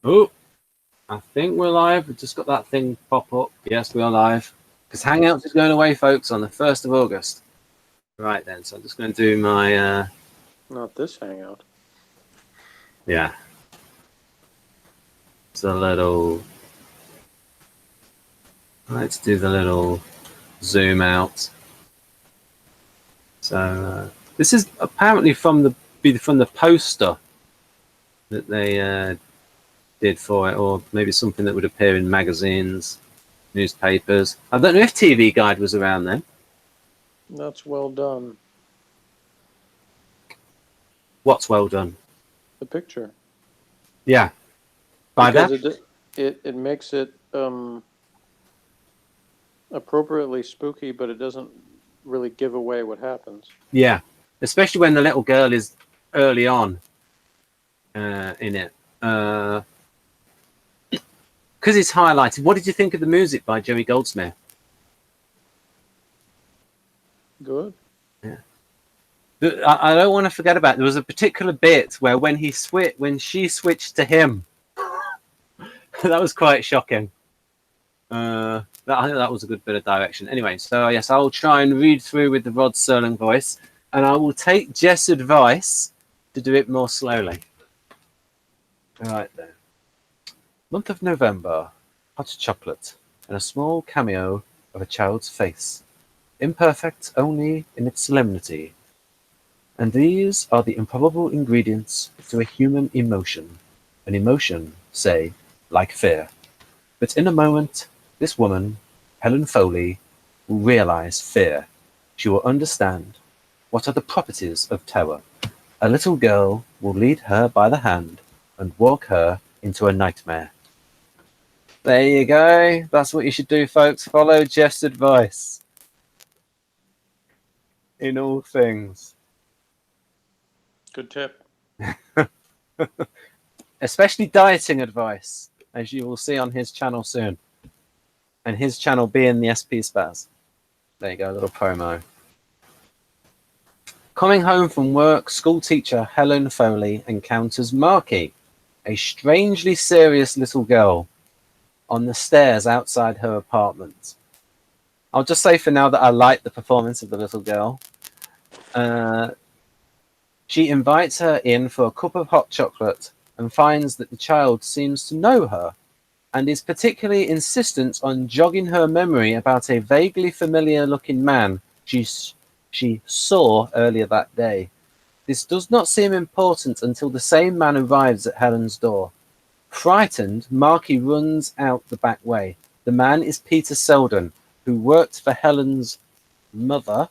Oh, I think we're live. We just got that thing pop up. Yes, we are live. Because Hangouts is going away, folks, on the 1st of August. Right then, so I'm just going to do my... Not this Hangout. Yeah. It's a little... Let's do the little zoom out. So this is apparently from the poster that they did for it, or maybe something that would appear in magazines, newspapers. I don't know if TV Guide was around then. That's well done. What's well done? The picture. Yeah. By because that? it makes it appropriately spooky, but it doesn't really give away what happens. Yeah, especially when the little girl is early on in it. Because it's highlighted. What did you think of the music by Jerry Goldsmith? Good. Yeah. I don't want to forget about it. There was a particular bit where when she switched to him, that was quite shocking. I think that was a good bit of direction. Anyway, so yes, I'll try and read through with the Rod Serling voice, and I will take Jess' advice to do it more slowly. All right then. Month of November, hot chocolate, and a small cameo of a child's face, imperfect only in its solemnity. And these are the improbable ingredients to a human emotion, an emotion, say, like fear. But in a moment, this woman, Helen Foley, will realize fear. She will understand what are the properties of terror. A little girl will lead her by the hand and walk her into a nightmare. There you go. That's what you should do, folks. Follow Jeff's advice in all things. Good tip. Especially dieting advice, as you will see on his channel soon. And his channel being the SP Spaz. There you go, a little promo. Coming home from work, school teacher Helen Foley encounters Marky, a strangely serious little girl, on the stairs outside her apartment. I'll just say for now that I like the performance of the little girl. She invites her in for a cup of hot chocolate and finds that the child seems to know her and is particularly insistent on jogging her memory about a vaguely familiar-looking man she saw earlier that day. This does not seem important until the same man arrives at Helen's door. Frightened, Marky runs out the back way. The man is Peter Selden, who worked for Helen's mother.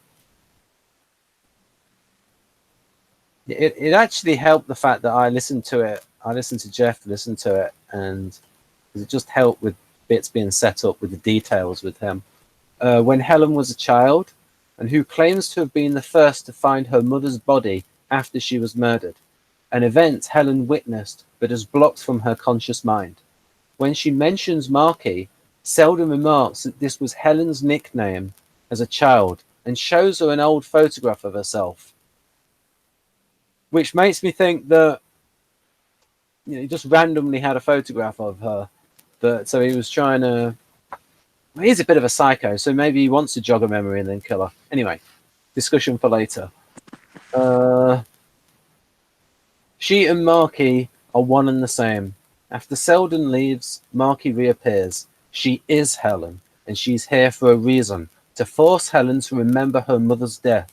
It actually helped the fact that I listened to it. I listened to Jeff listen to it, and it just helped with bits being set up with the details with him. When Helen was a child, and who claims to have been the first to find her mother's body after she was murdered, an event Helen witnessed but is blocked from her conscious mind. When she mentions Marky, Selden remarks that this was Helen's nickname as a child and shows her an old photograph of herself, which makes me think that he just randomly had a photograph of her. So he was trying to... He's a bit of a psycho, so maybe he wants to jog her memory and then kill her. Anyway, discussion for later. She and Marky are one and the same. After Selden leaves, Marky reappears. She is Helen, and she's here for a reason, to force Helen to remember her mother's death.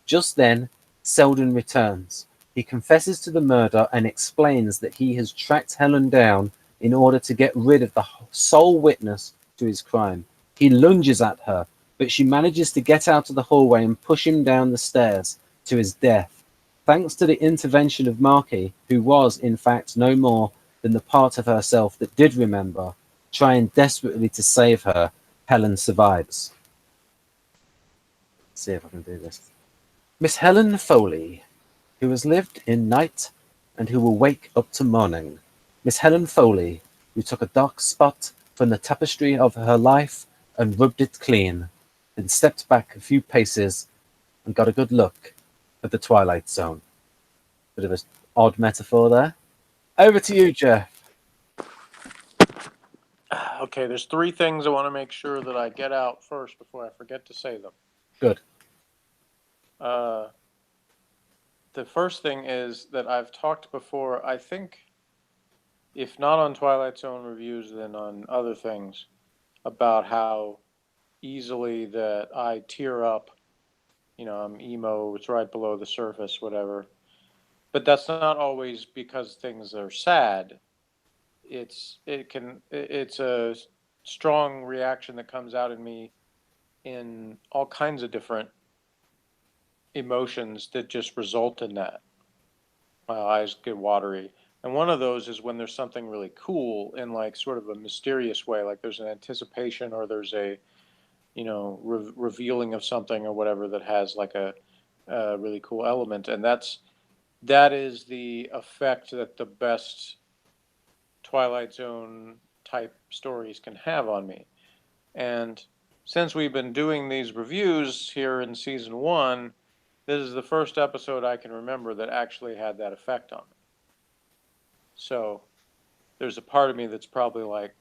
Just then, Selden returns. He confesses to the murder and explains that he has tracked Helen down in order to get rid of the sole witness to his crime. He lunges at her, but she manages to get out of the hallway and push him down the stairs to his death. Thanks to the intervention of Marky, who was, in fact, no more than the part of herself that did remember, trying desperately to save her, Helen survives. Let's see if I can do this. Miss Helen Foley, who has lived in night and who will wake up to morning. Miss Helen Foley, who took a dark spot from the tapestry of her life and rubbed it clean, then stepped back a few paces and got a good look at the Twilight Zone. Bit of an odd metaphor there. Over to you, Jeff. Okay, there's three things I want to make sure that I get out first before I forget to say them. Good. The first thing is that I've talked before, I think, if not on Twilight Zone reviews, then on other things, about how easily that I tear up. You know, I'm emo, it's right below the surface, whatever. But that's not always because things are sad. It's a strong reaction that comes out in me in all kinds of different emotions that just result in that. My eyes get watery. And one of those is when there's something really cool in like sort of a mysterious way, like there's an anticipation or there's a, revealing of something or whatever that has like a really cool element. And that is the effect that the best Twilight Zone type stories can have on me. And since we've been doing these reviews here in season 1, this is the first episode I can remember that actually had that effect on me. So there's a part of me that's probably like,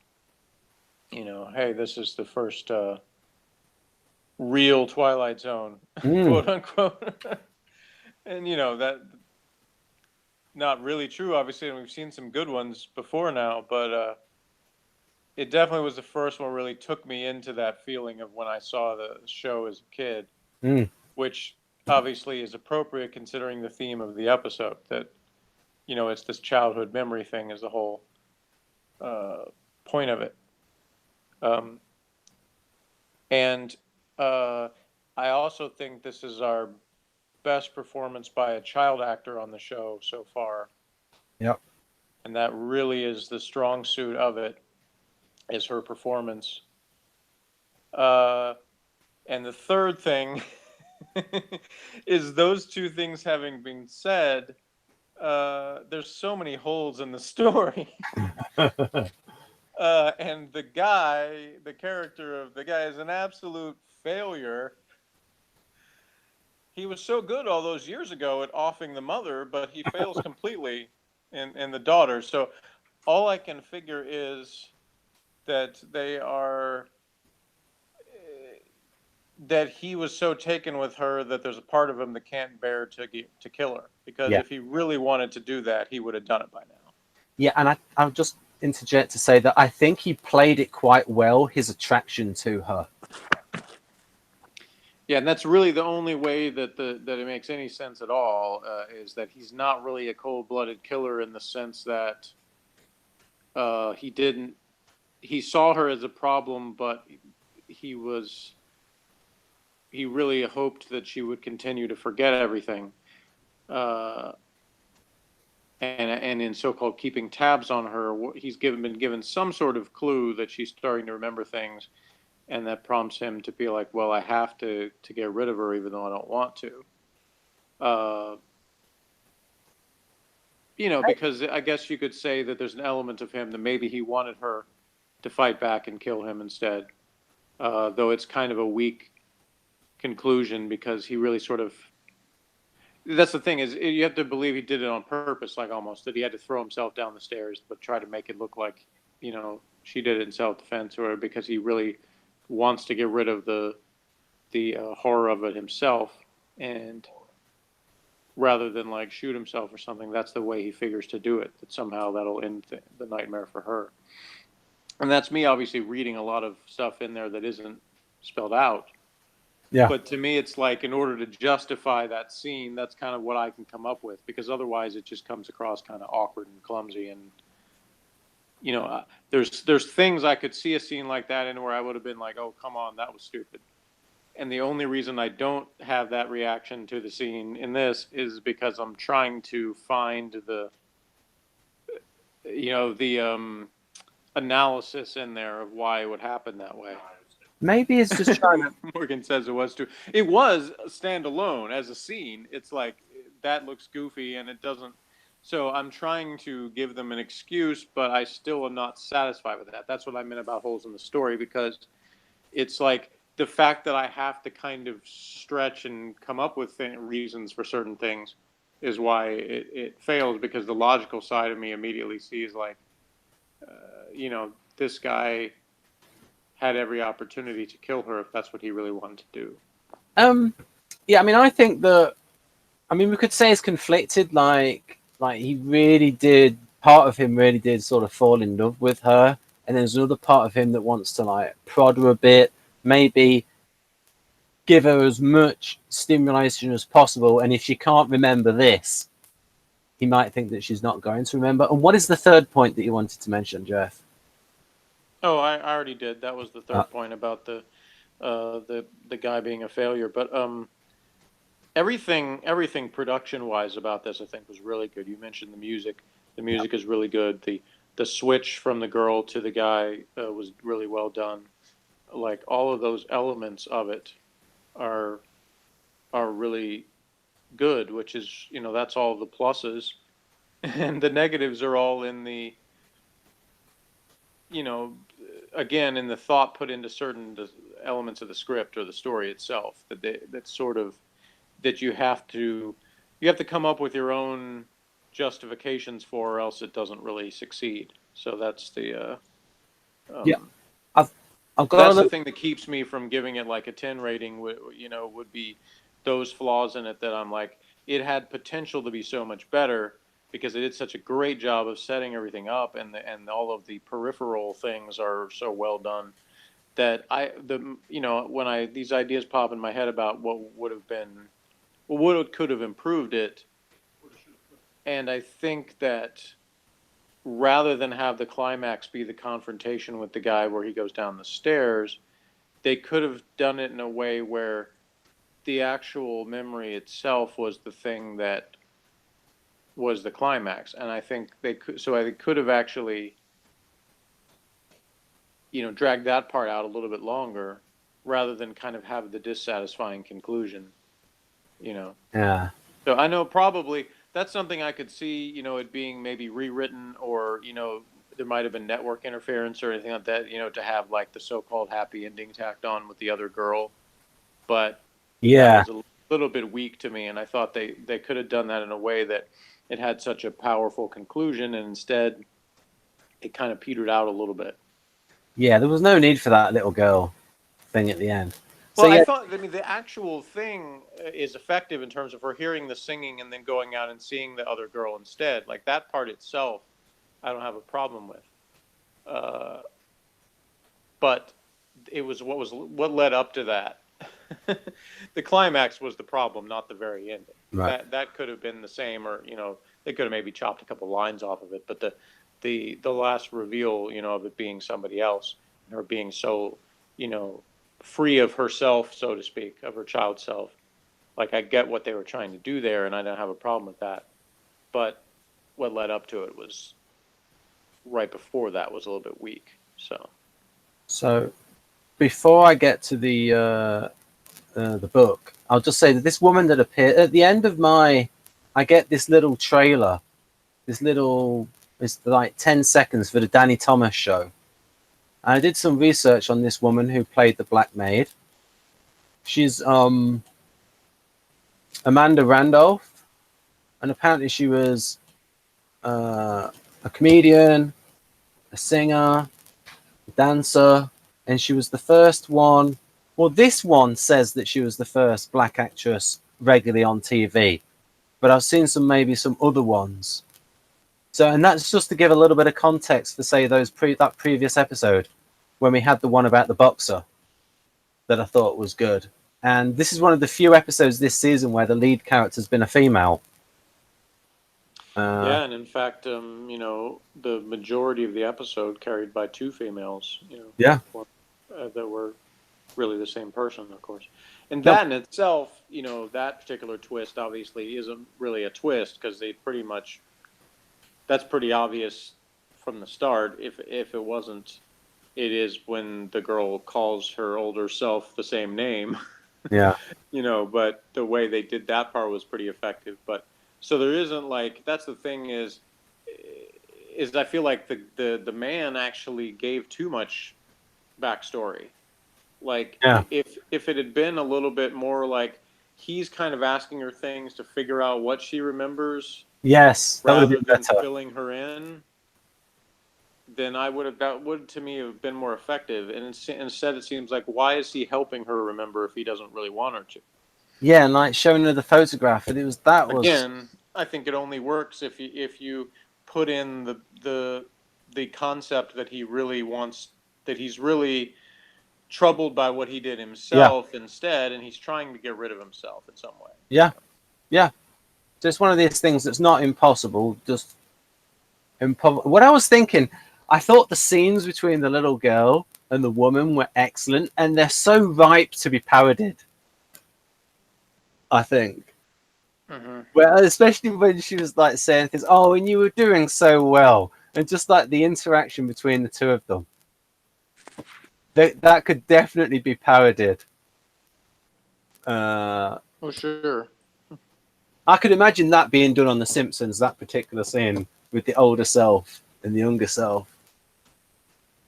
hey, this is the first real Twilight Zone, quote unquote. And that not really true, obviously, and we've seen some good ones before now, but it definitely was the first one really took me into that feeling of when I saw the show as a kid, which obviously is appropriate considering the theme of the episode, that, it's this childhood memory thing is the whole point of it. And I also think this is our best performance by a child actor on the show so far. Yep. And that really is the strong suit of it, is her performance. And the third thing is, those two things having been said, there's so many holes in the story. And the character of the guy is an absolute failure. He was so good all those years ago at offing the mother, but he fails completely in the daughter. So all I can figure is that that he was so taken with her that there's a part of him that can't bear to kill her. Because if he really wanted to do that, he would have done it by now. Yeah, and I'll just interject to say that I think he played it quite well, his attraction to her. Yeah, and that's really the only way that it makes any sense at all, is that he's not really a cold-blooded killer in the sense that he saw her as a problem, but he really hoped that she would continue to forget everything. And in so-called keeping tabs on her, he's been given some sort of clue that she's starting to remember things, and that prompts him to be like, well, I have to get rid of her even though I don't want to. Because I guess you could say that there's an element of him that maybe he wanted her to fight back and kill him instead. Though it's kind of a weak conclusion, because he really sort of... That's the thing, is you have to believe he did it on purpose, like almost, that he had to throw himself down the stairs, but try to make it look like, she did it in self-defense, or because he really wants to get rid of the horror of it himself, and rather than like shoot himself or something, that's the way he figures to do it, that somehow that'll end the nightmare for her. And that's me obviously reading a lot of stuff in there that isn't spelled out. Yeah. But to me, it's like, in order to justify that scene, that's kind of what I can come up with, because otherwise it just comes across kind of awkward and clumsy. And, there's things I could see a scene like that in where I would have been like, oh, come on, that was stupid. And the only reason I don't have that reaction to the scene in this is because I'm trying to find the analysis in there of why it would happen that way. Maybe it's just trying to... Morgan says it was too. It was standalone as a scene. It's like, that looks goofy and it doesn't. So I'm trying to give them an excuse, but I still am not satisfied with that. That's what I meant about holes in the story, because it's like the fact that I have to kind of stretch and come up with reasons for certain things is why it fails, because the logical side of me immediately sees like, this guy had every opportunity to kill her if that's what he really wanted to do. Yeah, I mean, I think that, I mean, we could say it's conflicted. Like he really did. Part of him really did sort of fall in love with her, and there's another part of him that wants to like prod her a bit, maybe give her as much stimulation as possible. And if she can't remember this, he might think that she's not going to remember. And what is the third point that you wanted to mention, Jeff? Oh, I already did. That was the third point about the guy being a failure. But everything production wise about this, I think, was really good. You mentioned the music. The music is really good. The switch from the girl to the guy was really well done. Like all of those elements of it are really good, which is, you know, that's all the pluses, and the negatives are all in the, you know, again, in the thought put into certain elements of the script or the story itself, that sort of, that you have to come up with your own justifications for, or else it doesn't really succeed. So that's the Yeah, I've got that's a little... the thing that keeps me from giving it like a 10 rating. You know, would be those flaws in it that I'm like, it had potential to be so much better because it did such a great job of setting everything up, and all of the peripheral things are so well done that you know, when these ideas pop in my head about what would have been, what could have improved it, and I think that rather than have the climax be the confrontation with the guy where he goes down the stairs, they could have done it in a way where the actual memory itself was the thing that was the climax. And I think they could have actually, you know, dragged that part out a little bit longer rather than kind of have the dissatisfying conclusion, you know. Yeah. So I know probably that's something I could see, you know, it being maybe rewritten, or, you know, there might have been network interference or anything like that, you know, to have like the so-called happy ending tacked on with the other girl. But that Yeah. was a little bit weak to me, and I thought they could have done that in a way that it had such a powerful conclusion, and instead it kind of petered out a little bit. Yeah, there was no need for that little girl thing at the end. So Well, I yeah, thought, I mean, the actual thing is effective in terms of her hearing the singing and then going out and seeing the other girl instead. Like that part itself, I don't have a problem with. But it was what led up to that. The climax was the problem, not the very ending. right. That could have been the same, or, you know, they could have maybe chopped a couple lines off of it. But the last reveal, you know, of it being somebody else, and her being so, you know, free of herself, so to speak, of her child self. Like, I get what they were trying to do there, and I don't have a problem with that. But what led up to it was right before that was a little bit weak. So before I get to the book, I'll just say that this woman that appeared at the end of I get this little trailer, it's like 10 seconds for the Danny Thomas show. And I did some research on this woman who played the Black Maid. She's Amanda Randolph, and apparently she was a comedian, a singer, a dancer, and she was the first one. Well, this one says that she was the first black actress regularly on TV, but I've seen maybe some other ones. So, and that's just to give a little bit of context for, say, that previous episode when we had the one about the boxer that I thought was good. And this is one of the few episodes this season where the lead character has been a female. Yeah, and in fact, you know, the majority of the episode carried by two females, you know, Yeah. that were really the same person, of course. And Yep. that in itself, you know, that particular twist obviously isn't really a twist, because they pretty much, that's pretty obvious from the start. If it wasn't, it is when the girl calls her older self the same name. Yeah. You know, but the way they did that part was pretty effective. But so there isn't, like, that's the thing is I feel like the man actually gave too much backstory. Like, Yeah. if it had been a little bit more like he's kind of asking her things to figure out what she remembers, Yes, that would have rather been than better. filling her in, then that would to me have been more effective. And instead, it seems like, why is he helping her remember if he doesn't really want her to? Yeah, and like showing her the photograph, and Again, I think it only works if you put in the concept that he really wants, that he's really troubled by what he did himself instead, and he's trying to get rid of himself in some way. Yeah, yeah. So it's one of these things that's not impossible, just improbable. What I was thinking, I thought the scenes between the little girl and the woman were excellent, and they're so ripe to be parodied. I think. Mm-hmm. Well, especially when she was like saying things, oh, and you were doing so well, and just like the interaction between the two of them, that could definitely be parodied. Oh, sure. I could imagine that being done on The Simpsons, that particular scene with the older self and the younger self.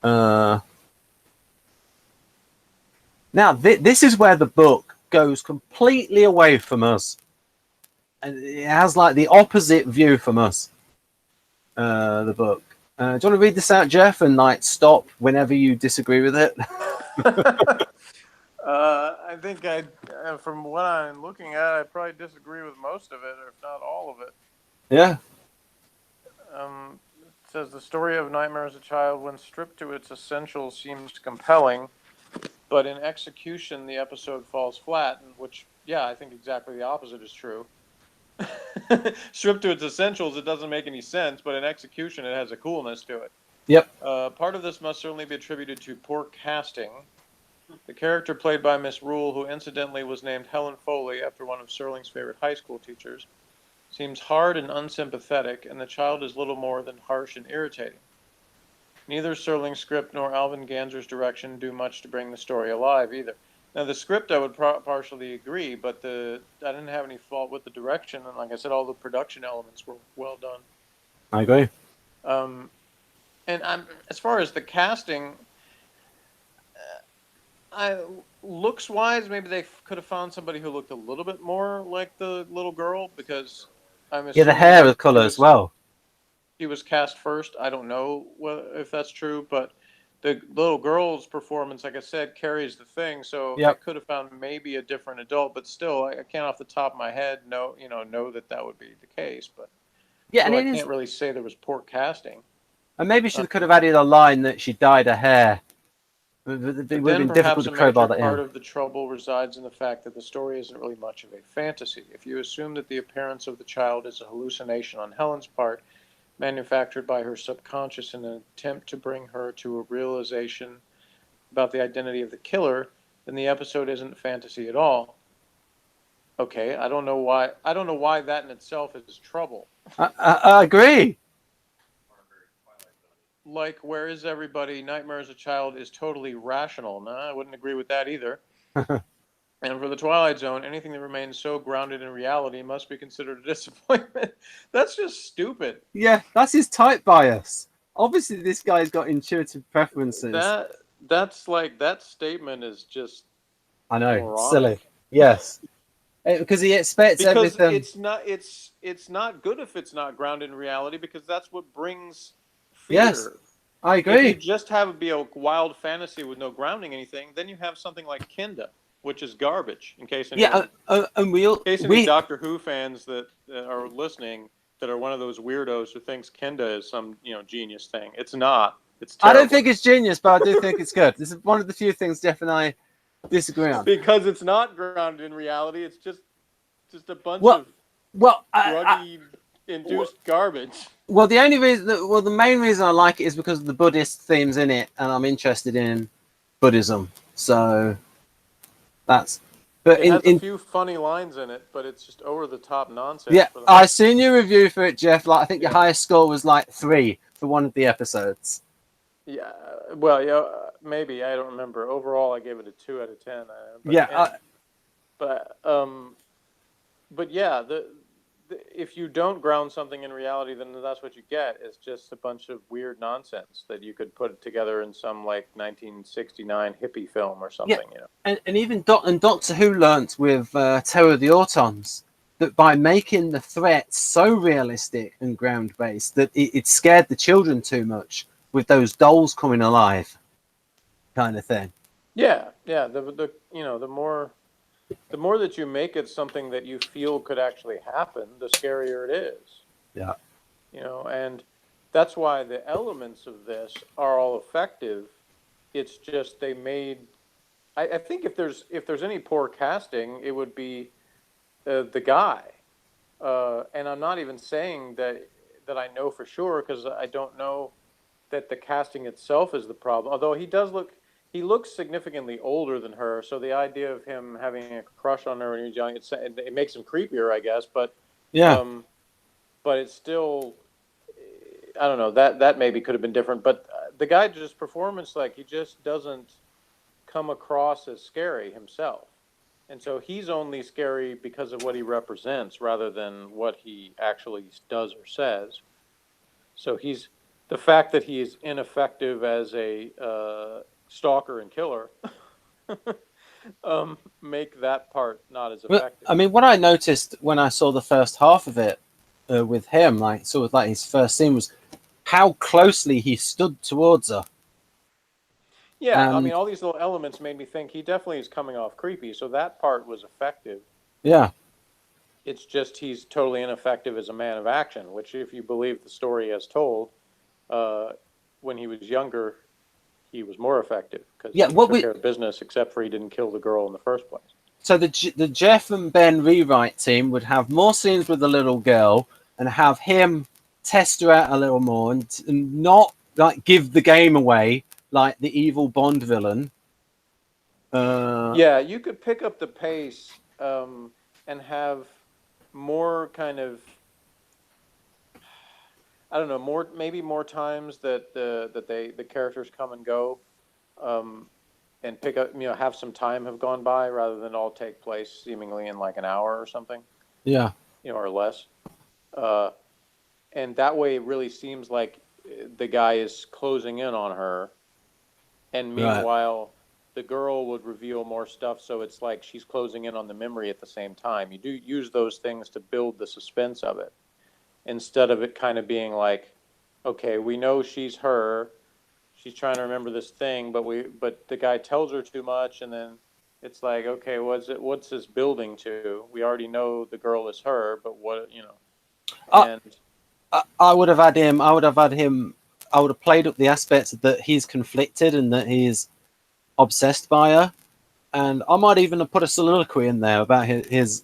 Now, this is where the book goes completely away from us. And it has like the opposite view from us, the book. Do you want to read this out, Jeff, and like stop whenever you disagree with it? I think from what I'm looking at, I probably disagree with most of it, or if not all of it. Yeah. It says the story of Nightmare as a Child, when stripped to its essentials, seems compelling, but in execution, the episode falls flat. Which, yeah, I think exactly the opposite is true. Stripped to its essentials, it doesn't make any sense, but in execution, it has a coolness to it. Yep. Part of this must certainly be attributed to poor casting. The character played by Miss Rule, who incidentally was named Helen Foley after one of Serling's favorite high school teachers, seems hard and unsympathetic, and the child is little more than harsh and irritating. Neither Serling's script nor Alvin Ganser's direction do much to bring the story alive either. Now, the script I would partially agree, but I didn't have any fault with the direction, and like I said, all the production elements were well done. I agree. And as far as the casting, looks-wise, maybe they could have found somebody who looked a little bit more like the little girl, because I'm assuming the hair was color as well. She was cast first. I don't know if that's true, but the little girl's performance, like I said, carries the thing. So I could have found maybe a different adult, but still, I can't off the top of my head know that would be the case. But yeah, so and I can't really say there was poor casting. And maybe she could have added a line that she dyed her hair. It would have been difficult to crowbar that in. Part of the trouble resides in the fact that the story isn't really much of a fantasy. If you assume that the appearance of the child is a hallucination on Helen's part, manufactured by her subconscious in an attempt to bring her to a realization about the identity of the killer, then the episode isn't fantasy at all. Okay, I don't know why that in itself is trouble. I agree. Like, where is everybody? Nightmare as a Child is totally rational. No, I wouldn't agree with that either. And for the Twilight Zone, anything that remains so grounded in reality must be considered a disappointment. That's just stupid. Yeah, that's his type bias. Obviously, this guy's got intuitive preferences. That's like, that statement is just, I know, moronic. Silly. Yes, because he expects everything. It's not good if it's not grounded in reality, because that's what brings fear. Yes, I agree. If you just have it be a wild fantasy with no grounding anything, then you have something like Kinda, which is garbage. In case any Doctor Who fans that are listening that are one of those weirdos who thinks Kinda is some genius thing. It's not. It's terrible. I don't think it's genius, but I do think it's good. This is one of the few things Jeff and I disagree on. Because it's not grounded in reality. It's just a bunch of druggy-induced garbage. Well, the main reason I like it is because of the Buddhist themes in it, and I'm interested in Buddhism. So that's. But it has a few funny lines in it, but it's just over the top nonsense. Yeah, I seen your review for it, Jeff. Like, I think your highest score was like 3 for one of the episodes. Yeah, well, maybe, I don't remember. Overall, I gave it a 2 out of 10. But yeah, if you don't ground something in reality, then that's what you get. It's just a bunch of weird nonsense that you could put together in some like 1969 hippie film or something. And even Doctor Who learnt with Terror of the Autons that by making the threats so realistic and ground based that it scared the children too much. with those dolls coming alive, kind of thing. Yeah, yeah. The you know, the more that you make it something that you feel could actually happen, the scarier it is. Yeah. You know, and that's why the elements of this are all effective. It's just they made. I think if there's any poor casting, it would be the guy. And I'm not even saying that I know for sure because I don't know that the casting itself is the problem. Although he looks significantly older than her, so the idea of him having a crush on her when he was young, it makes him creepier, I guess. Yeah. Um, but it's still, I don't know, that maybe could have been different. But the guy just performance, like he just doesn't come across as scary himself. And so he's only scary because of what he represents rather than what he actually does or says. So the fact that he is ineffective as a stalker and killer make that part not as But effective. I mean, what I noticed when I saw the first half of it with him, like sort of like his first scene, was how closely he stood towards her. Yeah, I mean, And all these little elements made me think he definitely is coming off creepy. So that part was effective. yeah, It's just he's totally ineffective as a man of action, which, if you believe the story as told, uh, when he was younger, he was more effective because yeah. he What took we care of business, except for he didn't kill the girl in the first place. so the Jeff and Ben rewrite team would have more scenes with the little girl and have him test her out a little more and not like give the game away like the evil Bond villain. Yeah, you could pick up the pace and have more kind of, I don't know, maybe more times that the characters come and go, um, and pick up, have some time have gone by rather than all take place seemingly in like an hour or something, Yeah, or less. Uh, and that way it really seems like the guy is closing in on her, and right. meanwhile the girl would reveal more stuff, so it's like she's closing in on the memory at the same time. You do use those things to build the suspense of it instead of it kind of being like, okay, we know she's her, she's trying to remember this thing, but the guy tells her too much, and then it's like, okay, what's this building to? We already know the girl is her, but what. I, And I would have had him. I would have had him. I would have played up the aspects that he's conflicted and that he's obsessed by her, and I might even have put a soliloquy in there about his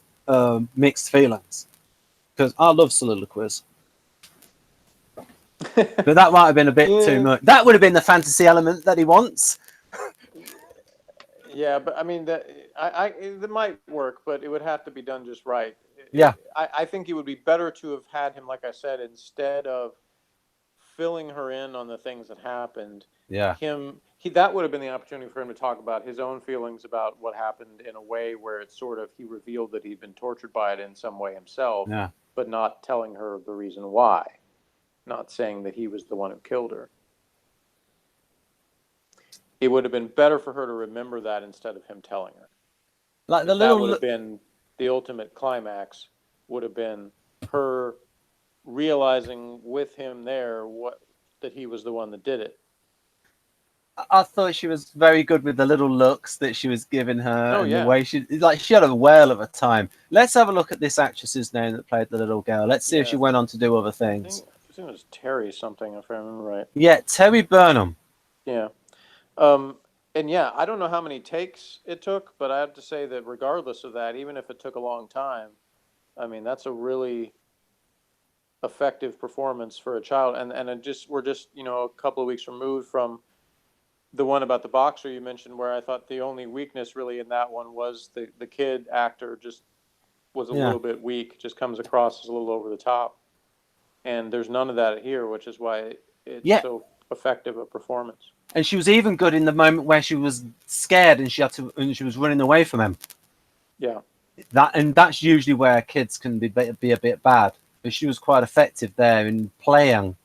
mixed feelings because I love soliloquies. But that might have been a bit too yeah, much. That would have been the fantasy element that he wants. yeah, but I mean that might work, but it would have to be done just right. Yeah, I think it would be better to have had him, like I said, instead of filling her in on the things that happened. yeah, That would have been the opportunity for him to talk about his own feelings about what happened in a way where it's sort of he revealed that he'd been tortured by it in some way himself, yeah. but not telling her the reason why, not saying that he was the one who killed her. It would have been better for her to remember that instead of him telling her. Like the Because that would little. have been the ultimate climax, would have been her realizing with him there that he was the one that did it. I thought she was very good with the little looks that she was giving her Oh and the yeah, way she had a whale of a time. Let's have a look at this actress's name that played the little girl. Let's see if she yeah. went on to do other I things. think it was Terry something, if I remember right. Yeah, Terry Burnham. Yeah. Um, and yeah, I don't know how many takes it took, but I have to say that regardless of that, even if it took a long time, I mean, that's a really effective performance for a child. And we're just, a couple of weeks removed from the one about the boxer you mentioned, where I thought the only weakness really in that one was the kid actor just was a Yeah, little bit weak, just comes across as a little over the top. And there's none of that here, which is why it's yeah. so effective a performance. And she was even good in the moment where she was scared and she was running away from him. Yeah. That's usually where kids can be a bit bad. But she was quite effective there in playing.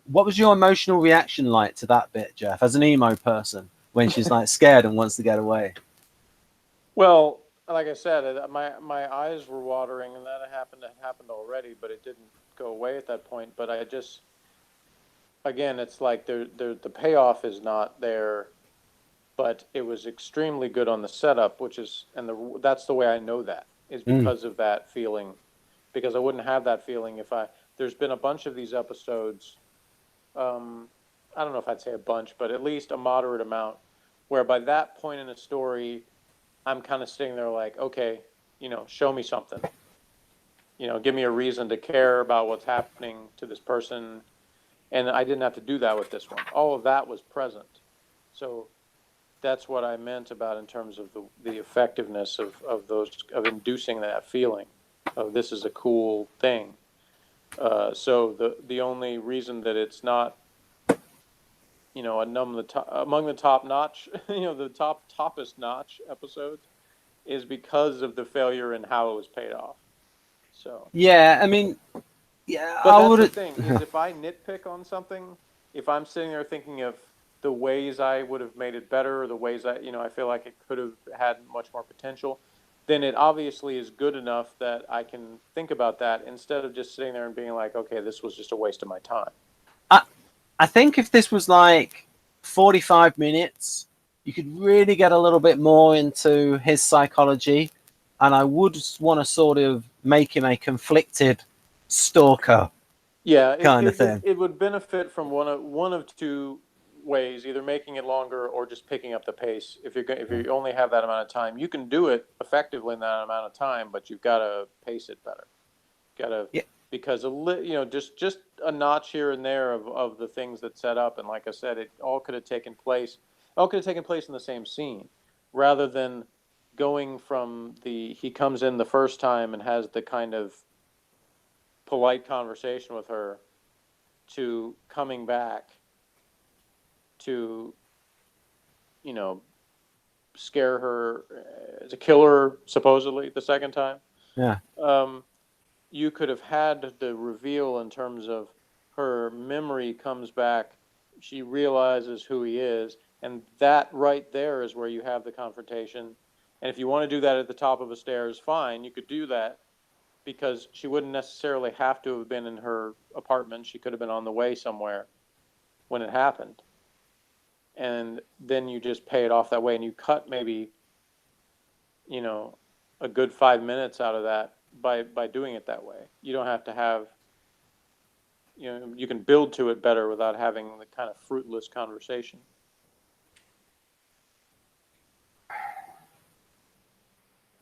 What was your emotional reaction like to that bit, Jeff, as an emo person, when she's like scared and wants to get away? Well, like I said, my eyes were watering, and that happened already, but it didn't go away at that point. But again, it's like the payoff is not there, but it was extremely good on the setup, which is, that's the way I know that, is Mm. because of that feeling, because I wouldn't have that feeling if there's been a bunch of these episodes, I don't know if I'd say a bunch, but at least a moderate amount, where by that point in a story, I'm kind of sitting there like, okay, show me something, give me a reason to care about what's happening to this person. And I didn't have to do that with this one. All of that was present. So that's what I meant about in terms of the effectiveness of inducing that feeling of this is a cool thing. So the only reason that it's not, among the top notch, the toppest notch episodes is because of the failure and how it was paid off. So, Yeah, I mean, yeah, but I that's the would. thing is if I nitpick on something, if I'm sitting there thinking of the ways I would have made it better, or the ways I feel like it could have had much more potential, then it obviously is good enough that I can think about that instead of just sitting there and being like, okay, this was just a waste of my time. I, I think if this was like 45 minutes, you could really get a little bit more into his psychology, and I would want to sort of make him a conflicted stalker Yeah, kind of thing. it would benefit from one of two ways, either making it longer or just picking up the pace. If you only have that amount of time, you can do it effectively in that amount of time, but you've got to pace it better. Got to Yeah, because just a notch here and there of the things that set up, and like I said, it all could have taken place. All could have taken place in the same scene, rather than going from he comes in the first time and has the kind of polite conversation with her to coming back to, you know, scare her, to kill her supposedly the second time. yeah, You could have had the reveal in terms of her memory comes back, she realizes who he is, and that right there is where you have the confrontation. And if you want to do that at the top of a stairs, fine, you could do that, because she wouldn't necessarily have to have been in her apartment. She could have been on the way somewhere when it happened. And then you just pay it off that way, and you cut maybe, a good 5 minutes out of that by doing it that way. You don't have to have, you can build to it better without having the kind of fruitless conversation.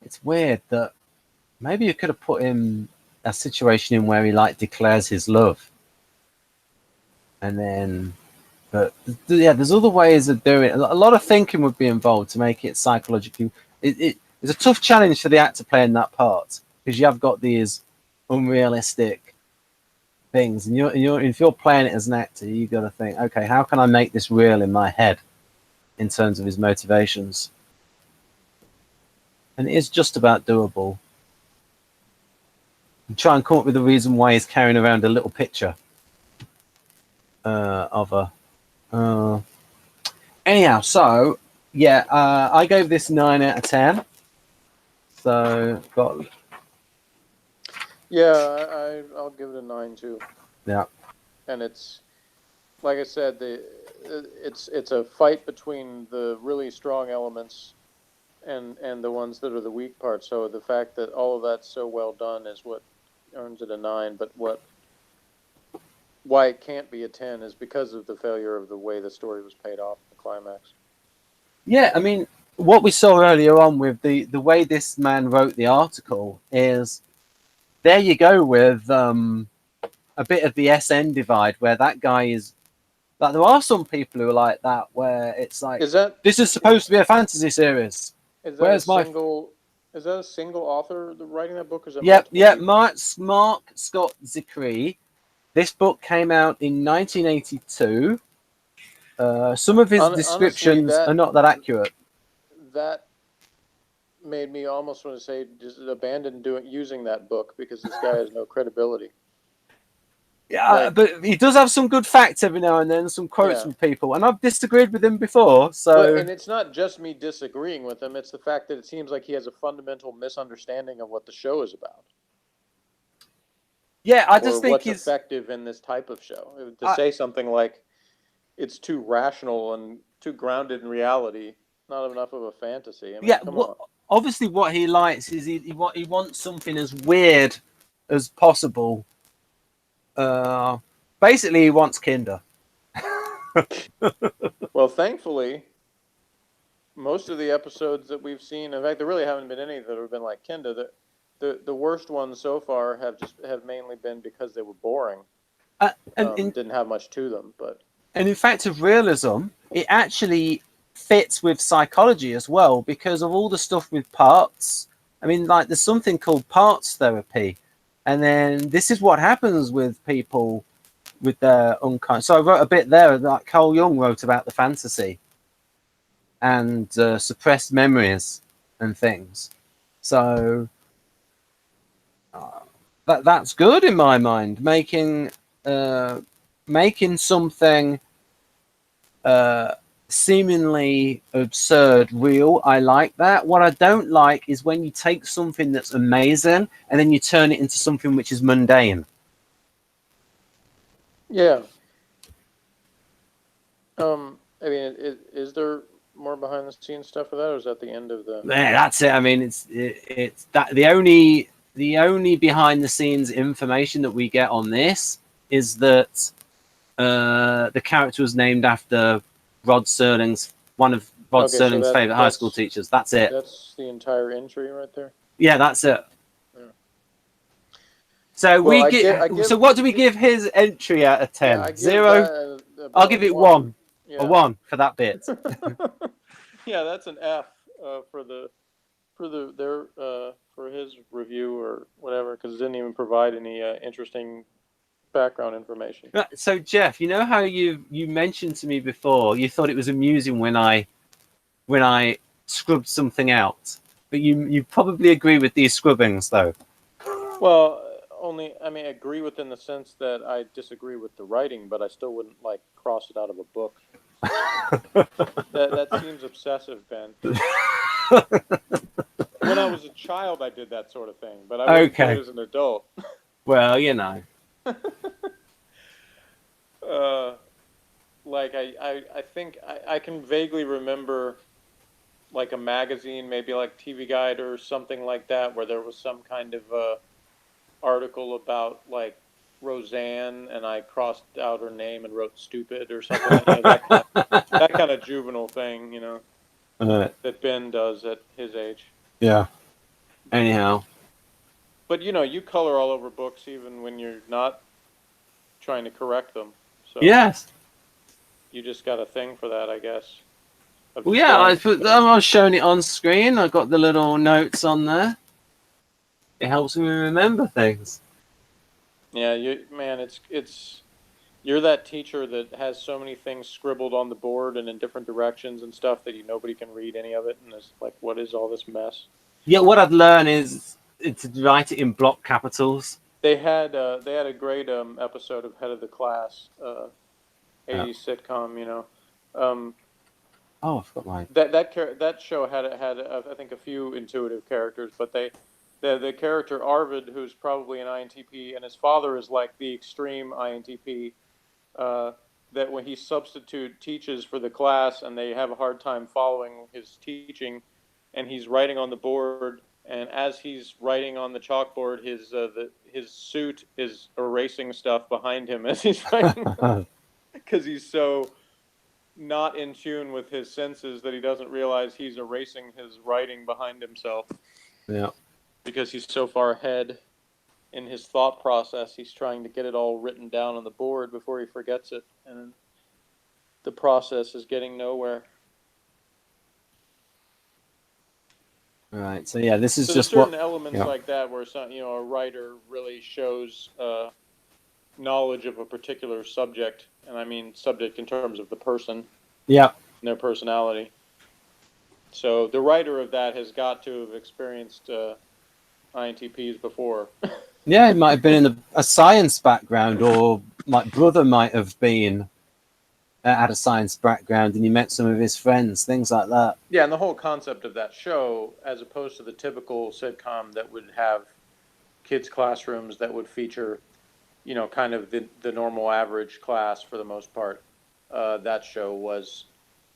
it's weird that maybe you could have put him a situation in where he like declares his love, and then. But yeah, there's other ways of doing it. A lot of thinking would be involved to make it psychologically. It's a tough challenge for the actor playing that part, because you have got these unrealistic things, and if you're playing it as an actor, you got to think, okay, how can I make this real in my head in terms of his motivations? And it is just about doable. And try and come up with a reason why he's carrying around a little picture of her. Anyhow, so yeah, I gave this 9 out of 10. So got Yeah, I'll give it a 9 too. yeah, And it's like I said, it's a fight between the really strong elements and the ones that are the weak parts. So the fact that all of that's so well done is what earns it a 9. But why it can't be a 10 is because of the failure of the way the story was paid off in the climax. yeah. I mean, what we saw earlier on with the way this man wrote the article is there you go with a bit of the SN divide where that guy is. Like, there are some people who are like that, where it's like, this is supposed to be a fantasy series. Is that Where's is that a single author writing that book? Or is it Yep. Mark Scott Zicree. This book came out in 1982. Some of his descriptions honestly, are not that accurate. That made me almost want to say just abandon using that book, because this guy has no credibility. Yeah, but he does have some good facts every now and then, some quotes from people, and I've disagreed with him before. So, and it's not just me disagreeing with him; it's the fact that it seems like he has a fundamental misunderstanding of what the show is about. Yeah, I just or think what's he's. effective in this type of show. To say something like it's too rational and too grounded in reality, not enough of a fantasy. I mean, Yeah, come on. obviously what he likes is he wants something as weird as possible. Basically, he wants Kinder. Well, thankfully, most of the episodes that we've seen, in fact, there really haven't been any that have been like Kinda. The worst ones so far have mainly been because they were boring. Didn't have much to them, but. And in fact, of realism, it actually fits with psychology as well because of all the stuff with parts. I mean, like there's something called parts therapy, and then this is what happens with people with their unconscious. So I wrote a bit there that Carl Jung wrote about the fantasy and suppressed memories and things. So that's good in my mind. Making something seemingly absurd real. I like that. What I don't like is when you take something that's amazing and then you turn it into something which is mundane. Yeah. I mean, is there more behind the scenes stuff for that, or is that the end of the? Yeah, that's it. I mean, it's that the only behind the scenes information that we get on this is that the character was named after one of Rod Okay, so Serling's favorite high school teachers. That's it. That's the entire entry right there. Yeah, that's it. Yeah. So Well, we get. So what do we give his entry out of 10? Yeah, I give 0. that I'll about give it 1. 1. Yeah. A 1 for that bit. Yeah, that's an F for his review or whatever, because it didn't even provide any interesting background information. So Jeff, you know how you mentioned to me before you thought it was amusing when I scrubbed something out, but you probably agree with these scrubbings though. Well, I mean, I agree within the sense that I disagree with the writing, but I still wouldn't like cross it out of a book. That seems obsessive, Ben. When I was a child, I did that sort of thing, but I wouldn't do it as an adult. Well, you know. Like I think I can vaguely remember like a magazine, maybe like TV Guide or something like that, where there was some kind of article about like Roseanne, and I crossed out her name and wrote "stupid" or something. You know, that kind of juvenile thing, you know, that Ben does at his age. Yeah. Anyhow. But you know, you color all over books even when you're not trying to correct them. So Yes. you just got a thing for that, I guess. Well, yeah, I was showing it on screen. I got the little notes on there. It helps me remember things. Yeah, you're that teacher that has so many things scribbled on the board and in different directions and stuff that nobody can read any of it, and it's like, what is all this mess? Yeah, what I'd learn is to write it in block capitals. They had a great episode of Head of the Class, 80s sitcom, you know. Oh, I forgot mine. That show had I think a few intuitive characters, but the character Arvid, who's probably an INTP, and his father is like the extreme INTP. That when he substitute teaches for the class, and they have a hard time following his teaching, and he's writing on the board, and as he's writing on the chalkboard, his suit is erasing stuff behind him as he's writing, because he's so not in tune with his senses that he doesn't realize he's erasing his writing behind himself. Yeah. Because he's so far ahead in his thought process, he's trying to get it all written down on the board before he forgets it, and the process is getting nowhere. Right. So yeah, this is so just certain elements like that where a writer really shows knowledge of a particular subject, and I mean subject in terms of the person. Yeah. And their personality. So the writer of that has got to have experienced INTPs before. Yeah, it might have been in a science background, or my brother might have been had a science background, and he met some of his friends, things like that. Yeah, and the whole concept of that show, as opposed to the typical sitcom that would have kids' classrooms that would feature you know, kind of the normal average class for the most part. That show was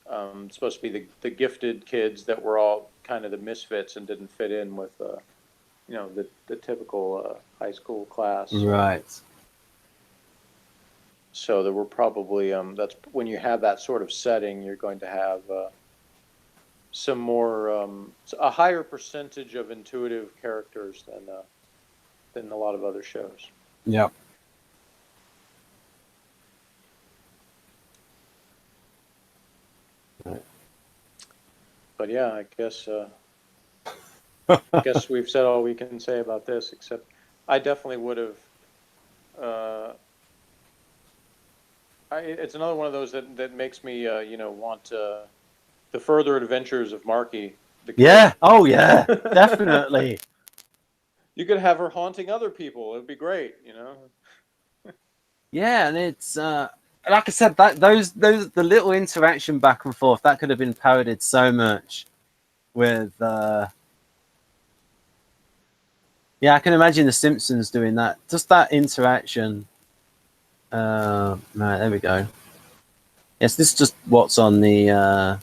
supposed to be the gifted kids that were all kind of the misfits and didn't fit in with, you know, the typical high school class. Right. So there were probably, that's when you have that sort of setting, you're going to have some more, a higher percentage of intuitive characters than a lot of other shows. Yep. Right. But yeah, I guess we've said all we can say about this, except I definitely would have. It's another one of those that makes me, you know, want the further adventures of Marky. Yeah. Oh, yeah. Definitely. You could have her haunting other people. It would be great, you know. Yeah, and it's like I said, that those the little interaction back and forth that could have been parodied so much with. Yeah, I can imagine the Simpsons doing that. Just that interaction. Right, there we go. Yes, this is just what's on the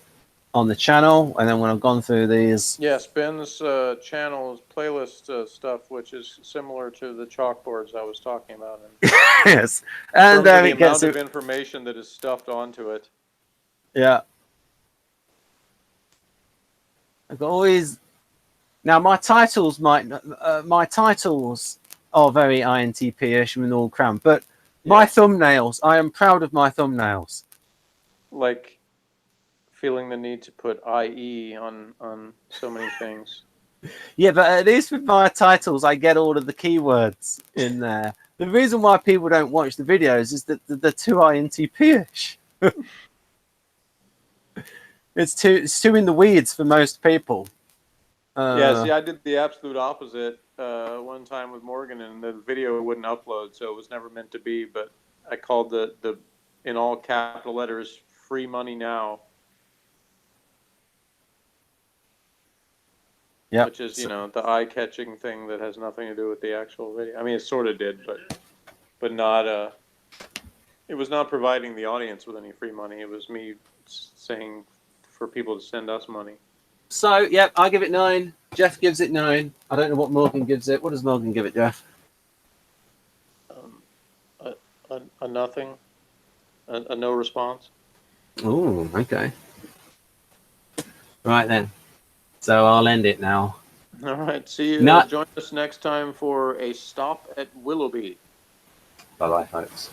channel, and then when I've gone through these. Yes, Ben's channel's playlist stuff, which is similar to the chalkboards I was talking about. And Yes, and the it gets amount of information that is stuffed onto it. Yeah, I've got always. Now my titles are very INTP-ish and all crammed, but my thumbnails, I am proud of my thumbnails. Like feeling the need to put IE on so many things. Yeah, but at least with my titles, I get all of the keywords in there. The reason why people don't watch the videos is that they're too INTP-ish. It's too in the weeds for most people. Yeah, see, I did the absolute opposite one time with Morgan, and the video wouldn't upload, so it was never meant to be. But I called the in all capital letters, "Free money now." Yeah, which is, you know, the eye-catching thing that has nothing to do with the actual video. I mean, it sort of did, but not. It was not providing the audience with any free money. It was me saying for people to send us money. So, yeah, I give it 9. Jeff gives it 9. I don't know what Morgan gives it. What does Morgan give it, Jeff? A nothing. A no response. Oh, okay. Right then. So I'll end it now. All right. See you. Join us next time for a stop at Willoughby. Bye-bye, folks.